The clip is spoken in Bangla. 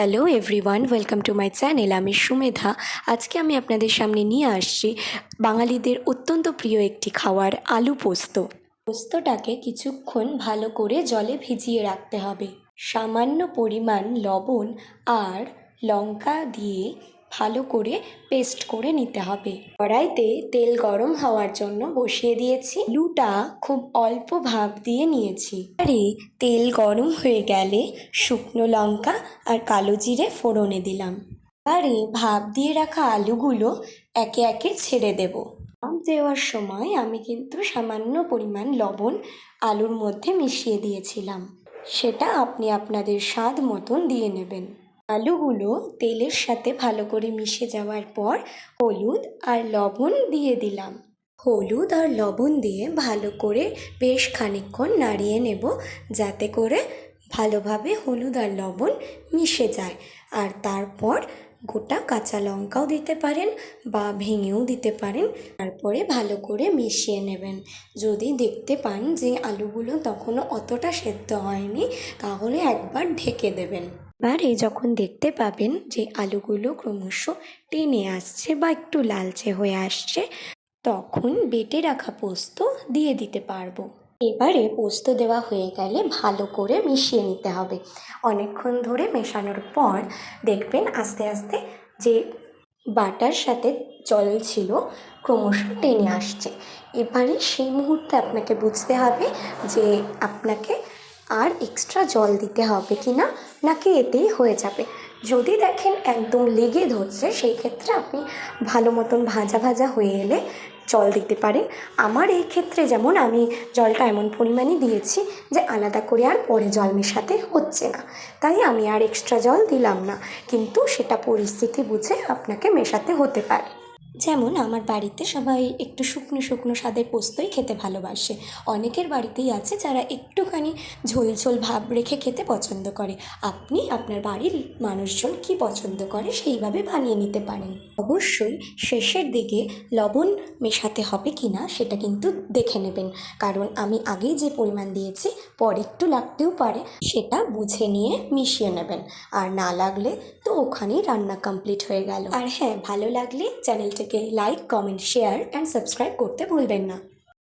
Hello everyone, welcome to my channel. আমি সুমেধা। আজকে আমি আপনাদের সামনে নিয়ে আসছি বাঙালিদের অত্যন্ত প্রিয় একটি খাবার, আলু পোস্ত। পোস্তটাকে কিছুক্ষণ ভালো করে জলে ভিজিয়ে রাখতে হবে। সামান্য পরিমাণ লবণ আর লঙ্কা দিয়ে ভালো করে পেস্ট করে নিতে হবে। কড়াইতে তেল গরম হওয়ার জন্য বসিয়ে দিয়েছি। আলুটা খুব অল্প ভাপ দিয়ে নিয়েছি। আরে তেল গরম হয়ে গেলে শুকনো লঙ্কা আর কালো জিরে ফোড়নে দিলাম। এবারে ভাপ দিয়ে রাখা আলুগুলো একে একে ছেড়ে দেব। ভাপ দেওয়ার সময় আমি কিন্তু সামান্য পরিমাণ লবণ আলুর মধ্যে মিশিয়ে দিয়েছিলাম। সেটা আপনি আপনাদের স্বাদ মতন দিয়ে নেবেন। আলুগুলো তেলের সাথে ভালো করে মিশে যাওয়ার পর হলুদ আর লবণ দিয়ে দিলাম। হলুদ আর লবণ দিয়ে ভালো করে বেশ খানিকক্ষণ নাড়িয়ে নেব, যাতে করে ভালোভাবে হলুদ আর লবণ মিশে যায়। আর তারপর গোটা কাঁচা লঙ্কাও দিতে পারেন বা ভেঙেও দিতে পারেন। তারপরে ভালো করে মিশিয়ে নেবেন। যদি দেখতে পান যে আলুগুলো তখনও অতটা সেদ্ধ হয়নি, তাহলে একবার ঢেকে দেবেন। এবারে যখন দেখতে পাবেন যে আলুগুলো ক্রমশ টেনে আসছে বা একটু লালচে হয়ে আসছে, তখন বেটে রাখা পোস্ত দিয়ে দিতে পারবো। এবারে পোস্ত দেওয়া হয়ে গেলে ভালো করে মিশিয়ে নিতে হবে। অনেকক্ষণ ধরে মেশানোর পর দেখবেন আস্তে আস্তে যে বাটার সাথে জল ছিল ক্রমশ টেনে আসছে। এবারে সেই মুহূর্তে আপনাকে বুঝতে হবে যে আপনাকে আর এক্সট্রা জল দিতে হবে কি না, নাকি এতেই হয়ে যাবে। যদি দেখেন একদম লেগে ধরছে, সেই ক্ষেত্রে আপনি ভালো মতন ভাজা ভাজা হয়ে এলে জল দিতে পারেন। আমার এই ক্ষেত্রে যেমন আমি জলটা এমন পরিমাণে দিয়েছি যে আলাদা করে আর পরে জল মেশাতে হচ্ছে না, তাই আমি আর এক্সট্রা জল দিলাম না। কিন্তু সেটা পরিস্থিতি বুঝে আপনাকে মেশাতে হতে পারে। যেমন আমার বাড়িতে সবাই একটু শুকনো শুকনো স্বাদের পোস্তই খেতে ভালোবাসে। অনেকের বাড়িতেই আছে যারা একটুখানি ঝোল ঝোল ভাব রেখে খেতে পছন্দ করে। আপনি আপনার বাড়ির মানুষজন কি পছন্দ করে সেইভাবে বানিয়ে নিতে পারেন। অবশ্যই শেষের দিকে লবণ মেশাতে হবে কি না সেটা কিন্তু দেখে নেবেন, কারণ আমি আগেই যে পরিমাণ দিয়েছি পরে একটু লাগতেও পারে, সেটা বুঝে নিয়ে মিশিয়ে নেবেন। আর না লাগলে তো ওখানেই রান্না কমপ্লিট হয়ে গেল। আর হ্যাঁ, ভালো লাগলে চ্যানেলটাকে like, comment, share and subscribe করতে ভুলবেন না।